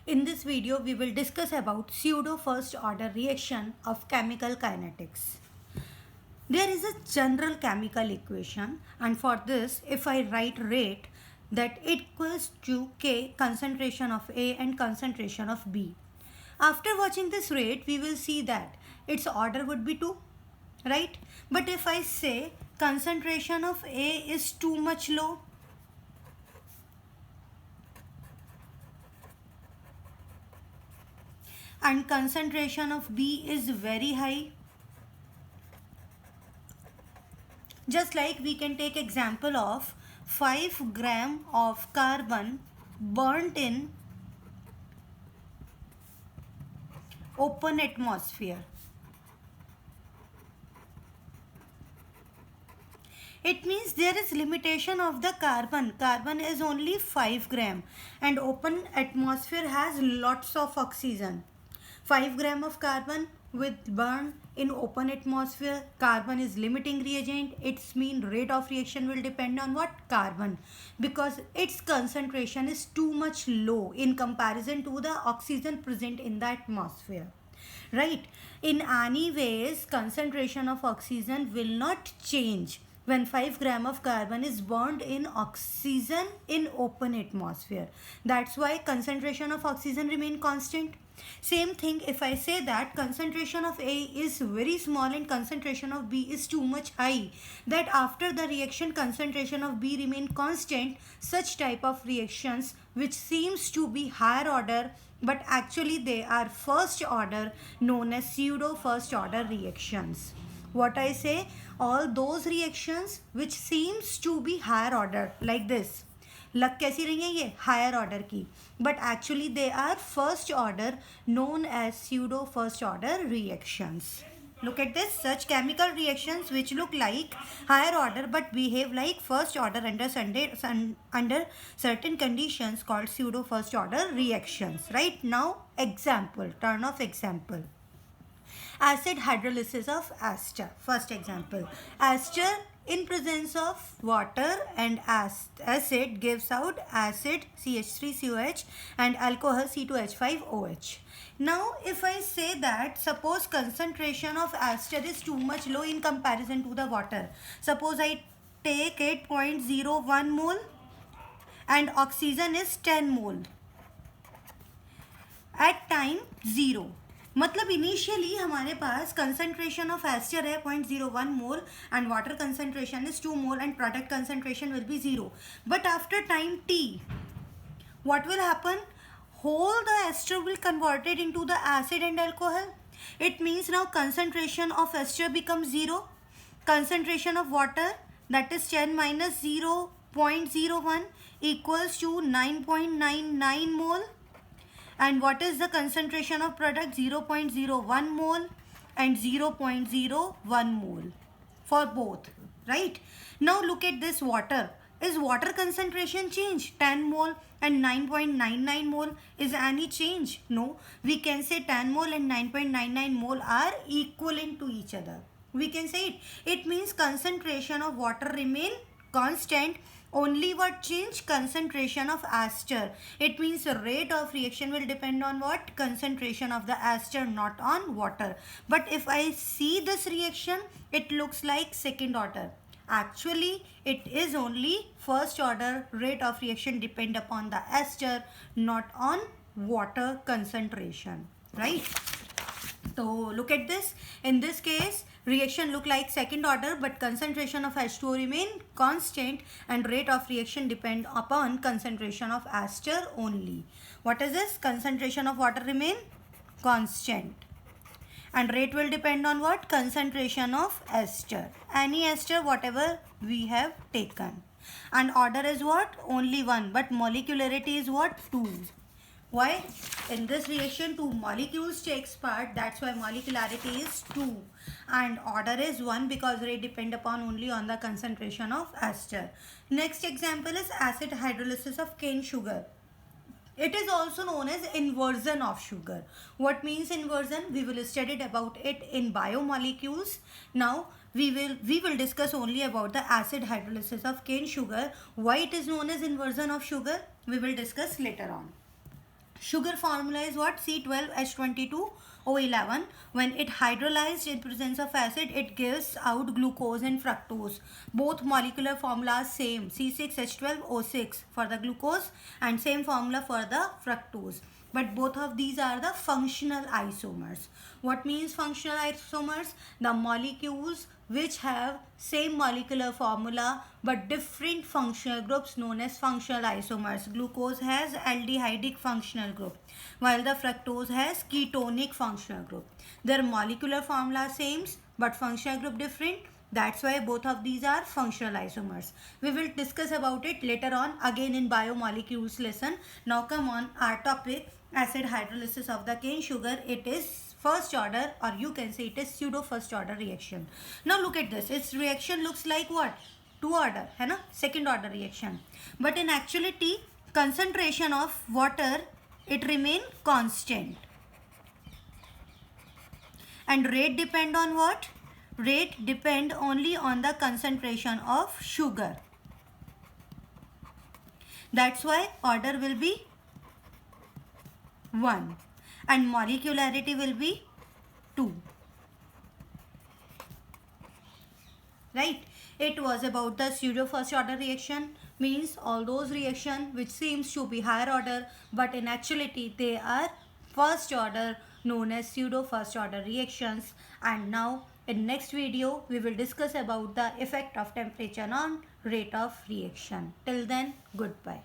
In this video, we will discuss about pseudo first order reaction of chemical kinetics. There is a general chemical equation, and for this, if I write rate, that equals to K concentration of A and concentration of B. After watching this rate, we will see that its order would be 2, right? But if I say concentration of A is too much low, and concentration of B is very high, just like we can take example of 5 gram of carbon burnt in open atmosphere. It means there is limitation of the carbon. Carbon is only 5 gram and open atmosphere has lots of oxygen. 5 gram of carbon with burn in open atmosphere. Carbon is limiting reagent. Its mean rate of reaction will depend on what? Carbon, because its concentration is too much low in comparison to the oxygen present in the atmosphere. Right? In any ways, concentration of oxygen will not change when 5 gram of carbon is burned in oxygen in open atmosphere. That's why concentration of oxygen remain constant. Same thing if I say that concentration of A is very small and concentration of B is too much high, that after the reaction concentration of B remain constant, such type of reactions which seems to be higher order but actually they are first order, known as pseudo first order reactions. What I say, all those reactions which seems to be higher order, like this, लग कैसी रही हैं ये? Higher order की, but actually they are first order, known as pseudo first order reactions. Look at this, such chemical reactions which look like higher order but behave like first order under certain conditions called pseudo first order reactions. Right now, example, turn of example. Acid hydrolysis of ester. First example, ester in presence of water and acid gives out acid CH3COH and alcohol C2H5OH. Now if I say that suppose concentration of ester is too much low in comparison to the water, suppose I take it 0.01 mole and oxygen is 10 mole at time 0. मतलब initially हमारे पास concentration of ester है 0.01 mole and water concentration is 2 mole and product concentration will be 0. But after time t, what will happen? Whole the ester will converted into the acid and alcohol. It means now concentration of ester becomes 0. Concentration of water, that is 10 minus 0.01 equals to 9.99 mole. And what is the concentration of product? 0.01 mole and 0.01 mole for both, right? Now look at this water. Is water concentration change? 10 mole and 9.99 mole. Is any change? No. We can say 10 mole and 9.99 mole are equivalent to each other. We can say it. It means concentration of water remain constant. Only what change? Concentration of ester. It means the rate of reaction will depend on what? Concentration of the ester, not on water. But if I see this reaction, it looks like second order. Actually, it is only first order. Rate of reaction depend upon the ester, not on water concentration, right? So look at this. In this case, reaction look like second order but concentration of H2O remain constant and rate of reaction depend upon concentration of ester only. What is this? Concentration of water remain constant and rate will depend on what? Concentration of ester. Any ester whatever we have taken. And order is what? Only 1, but molecularity is what? 2. Why? In this reaction 2 molecules takes part, that's why molecularity is 2 and order is 1 because rate depend upon only on the concentration of ester. Next example is acid hydrolysis of cane sugar. It is also known as inversion of sugar. What means inversion? We will study about it in biomolecules. Now we will discuss only about the acid hydrolysis of cane sugar. Why it is known as inversion of sugar? We will discuss later on. Sugar formula is what? C12H22O11. When it hydrolyzed in presence of acid, it gives out glucose and fructose. Both molecular formulas same, C6H12O6 for the glucose and same formula for the fructose. But both of these are the functional isomers. What means functional isomers? The molecules which have same molecular formula but different functional groups known as functional isomers. Glucose has aldehydic functional group while the fructose has ketonic functional group. Their molecular formula same but functional group different. That's why both of these are functional isomers. We will discuss about it later on again in biomolecules lesson. Now come on, our topic, acid hydrolysis of the cane sugar. It is first order, or you can say it is pseudo first order reaction. Now look at this. Its reaction looks like what? Two order, है ना? Second order reaction. But in actuality, concentration of water, it remain constant. And rate depend on what? Rate depend only on the concentration of sugar. That's why order will be 1 and molecularity will be 2. Right? It was about the pseudo first order reaction, means all those reactions which seems to be higher order but in actuality they are first order, known as pseudo first order reactions. And now in next video we will discuss about the effect of temperature on rate of reaction. Till then, goodbye.